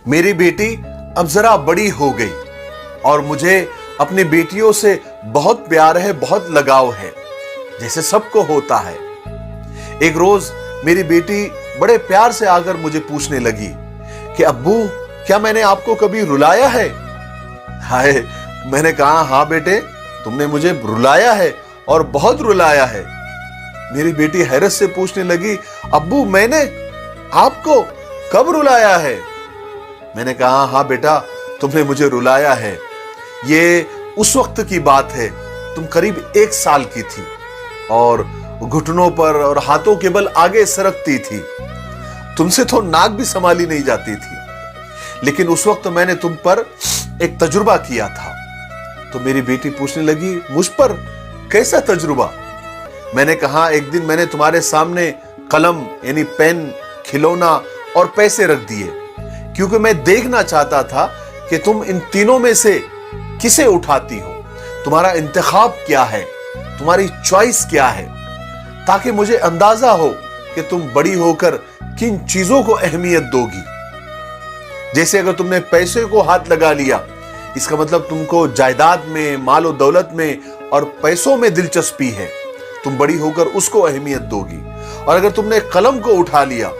मेरी बेटी अब जरा बड़ी हो गई और मुझे अपनी बेटियों से बहुत प्यार है, बहुत लगाव है, जैसे सबको होता है। एक रोज मेरी बेटी बड़े प्यार से आकर मुझे पूछने लगी कि अब्बू, क्या मैंने आपको कभी रुलाया है? हाय, मैंने कहा हाँ बेटे, तुमने मुझे रुलाया है और बहुत रुलाया है। मेरी बेटी हैरत से पूछने लगी, अब्बू मैंने आपको कब रुलाया है? मैंने कहा हाँ बेटा, तुमने मुझे रुलाया है। ये उस वक्त की बात है, तुम करीब 1 साल की थी और घुटनों पर और हाथों के बल आगे सरकती थी। तुमसे तो नाक भी संभाली नहीं जाती थी, लेकिन उस वक्त मैंने तुम पर एक तजुर्बा किया था। तो मेरी बेटी पूछने लगी, मुझ पर कैसा तजुर्बा? मैंने कहा एक दिन मैंने तुम्हारे सामने कलम यानी पेन, खिलौना और पैसे रख दिए, क्योंकि मैं देखना चाहता था कि तुम इन तीनों में से किसे उठाती हो, तुम्हारा इंतखाब क्या है, तुम्हारी चॉइस क्या है, ताकि मुझे अंदाजा हो कि तुम बड़ी होकर किन चीजों को अहमियत दोगी। जैसे अगर तुमने पैसे को हाथ लगा लिया, इसका मतलब तुमको जायदाद में, मालो दौलत में और पैसों में दिलचस्पी है, तुम बड़ी होकर उसको अहमियत दोगी। और अगर तुमने कलम को उठा लिया,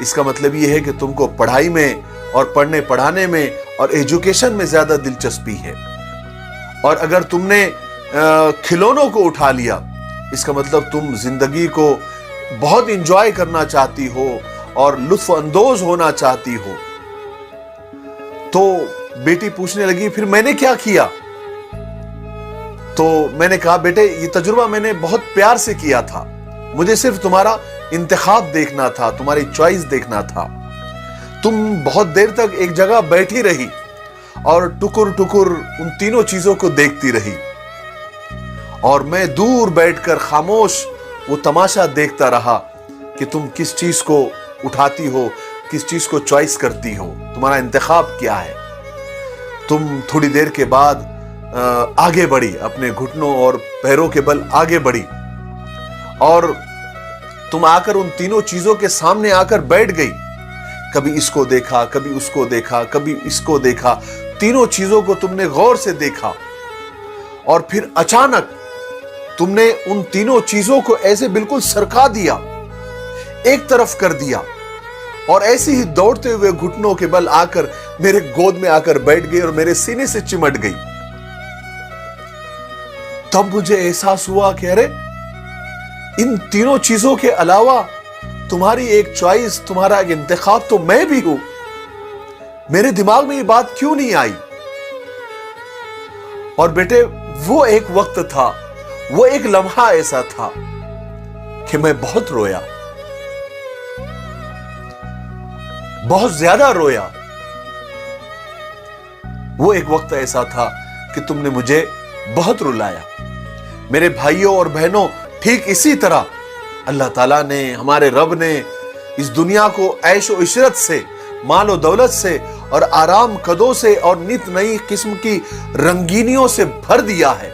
इसका मतलब यह है कि तुमको पढ़ाई में और पढ़ने पढ़ाने में और एजुकेशन में ज्यादा दिलचस्पी है। और अगर तुमने खिलौनों को उठा लिया, इसका मतलब तुम जिंदगी को बहुत इंजॉय करना चाहती हो और लुत्फ अंदोज होना चाहती हो। तो बेटी पूछने लगी, फिर मैंने क्या किया? तो मैंने कहा बेटे, ये तजुर्बा मैंने बहुत प्यार से किया था, मुझे सिर्फ तुम्हारा इंतखाब देखना था, तुम्हारी चॉइस देखना था। तुम बहुत देर तक एक जगह बैठी रही और टुकुर टुकुर उन तीनों चीजों को देखती रही, और मैं दूर बैठकर खामोश वो तमाशा देखता रहा कि तुम किस चीज को उठाती हो, किस चीज को चॉइस करती हो, तुम्हारा इंतखाब क्या है। तुम थोड़ी देर के बाद आगे बढ़ी, अपने घुटनों और पैरों के बल आगे बढ़ी, और तुम आकर उन तीनों चीजों के सामने आकर बैठ गई। कभी इसको देखा, कभी उसको देखा, कभी इसको देखा, तीनों चीजों को तुमने गौर से देखा, और फिर अचानक तुमने उन तीनों चीजों को ऐसे बिल्कुल सरका दिया, एक तरफ कर दिया, और ऐसे ही दौड़ते हुए घुटनों के बल आकर मेरे गोद में आकर बैठ गई और मेरे सीने से चिमट गई। तब मुझे एहसास हुआ कि अरे, इन तीनों चीजों के अलावा तुम्हारी एक चॉइस, तुम्हारा एक इंतखाब तो मैं भी हूं। मेरे दिमाग में ये बात क्यों नहीं आई? और बेटे, वो एक वक्त था, वो एक लम्हा ऐसा था कि मैं बहुत रोया, बहुत ज्यादा रोया। वो एक वक्त ऐसा था कि तुमने मुझे बहुत रुलाया। मेरे भाइयों और बहनों, ठीक इसी तरह अल्लाह ताला ने, हमारे रब ने इस दुनिया को ऐशो इशरत से, मालो दौलत से और आराम कदों से और नित नई किस्म की रंगीनियों से भर दिया है,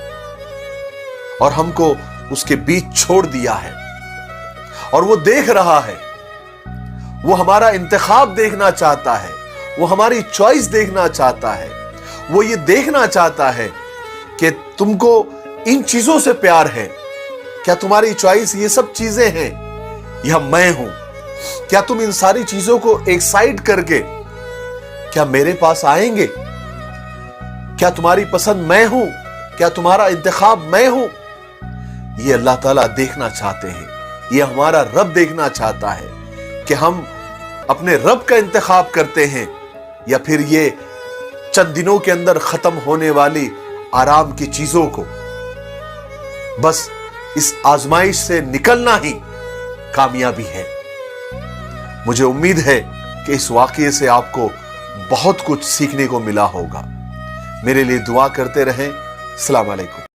और हमको उसके बीच छोड़ दिया है। और वो देख रहा है, वो हमारा इंतखाब देखना चाहता है, वो हमारी चॉइस देखना चाहता है। वो ये देखना चाहता है कि तुमको इन चीजों से प्यार है, क्या तुम्हारी चॉइस ये सब चीजें हैं या मैं हूं? क्या तुम इन सारी चीजों को एक साइड करके क्या मेरे पास आएंगे? क्या तुम्हारी पसंद मैं हूं? क्या तुम्हारा इंतखाब मैं हूं? ये अल्लाह ताला देखना चाहते हैं, ये हमारा रब देखना चाहता है कि हम अपने रब का इंतखाब करते हैं या फिर ये चंद दिनों के अंदर खत्म होने वाली आराम की चीजों को। बस इस आजमाइश से निकलना ही कामयाबी है। मुझे उम्मीद है कि इस वाकये से आपको बहुत कुछ सीखने को मिला होगा। मेरे लिए दुआ करते रहें। अस्सलाम वालेकुम।